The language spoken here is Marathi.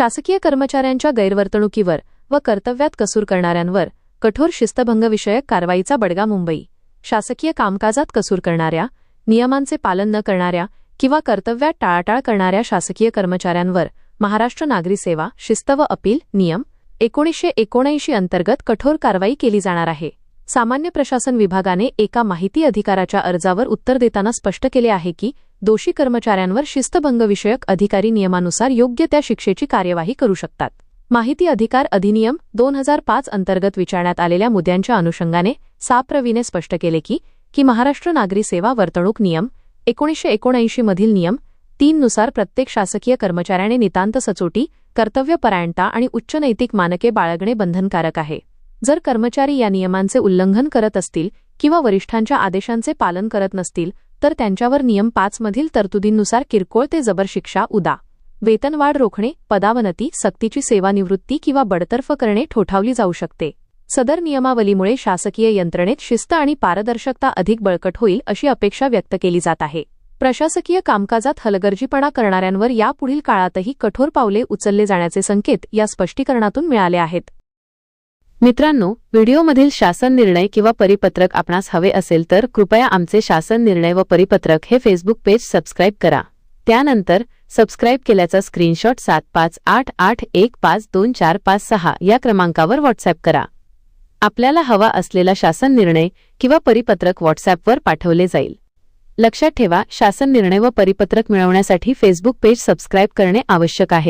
शासकीय कर्मचाऱ्यांच्या गैरवर्तणुकीवर व कर्तव्यात कसूर करणाऱ्यांवर कठोर शिस्तभंगविषयक कारवाईचा बडगा. मुंबई. शासकीय कामकाजात कसूर करणाऱ्या, नियमांचे पालन न करणाऱ्या किंवा कर्तव्यात टाळाटाळ करणाऱ्या शासकीय कर्मचाऱ्यांवर महाराष्ट्र नागरी सेवा शिस्त व अपील नियम 1979 अंतर्गत कठोर कारवाई केली जाणार आहे. सामान्य प्रशासन विभागाने एका माहिती अधिकाराच्या अर्जावर उत्तर देताना स्पष्ट केले आहे की दोषी कर्मचाऱ्यांवर शिस्तभंगविषयक अधिकारी नियमानुसार योग्य त्या शिक्षेची कार्यवाही करू शकतात. माहिती अधिकार अधिनियम 2005 अंतर्गत विचारण्यात आलेल्या मुद्द्यांच्या अनुषंगाने साप्रवीने स्पष्ट केले की महाराष्ट्र नागरी सेवा वर्तणूक नियम 1979 मधील नियम 3 नुसार प्रत्येक शासकीय कर्मचाऱ्याने नितांत सचोटी, कर्तव्यपरायणता आणि उच्च नैतिक मानके बाळगणे बंधनकारक आहे. जर कर्मचारी या नियमांचे उल्लंघन करत असतील किंवा वरिष्ठांच्या आदेशांचे पालन करत नसतील तर त्यांच्यावर नियम 5 मधील तरतुदींनुसार किरकोळ ते जबर शिक्षा उदा. वेतनवाढ रोखणे, पदावनती, सक्तीची सेवानिवृत्ती किंवा बडतर्फ करणे ठोठावली जाऊ शकते. सदर नियमावलीमुळे शासकीय यंत्रणेत शिस्त आणि पारदर्शकता अधिक बळकट होईल अशी अपेक्षा व्यक्त केली जात आहे. प्रशासकीय कामकाजात हलगर्जीपणा करणाऱ्यांवर यापुढील काळातही कठोर पावले उचलले जाण्याचे संकेत या स्पष्टीकरणातून मिळाले आहेत. मित्रांनो, व्हिडिओमधील शासन निर्णय किंवा परिपत्रक आपणास हवे असेल तर कृपया आमचे शासन निर्णय व परिपत्रक हे फेसबुक पेज सबस्क्राईब करा. त्यानंतर सबस्क्राईब केल्याचा स्क्रीनशॉट 7588152456 या क्रमांकावर व्हॉट्सअप करा. आपल्याला हवा असलेला शासन निर्णय किंवा परिपत्रक व्हॉट्सअपवर पाठवले जाईल. लक्षात ठेवा, शासन निर्णय व परिपत्रक मिळवण्यासाठी फेसबुक पेज सबस्क्राईब करणे आवश्यक आहे.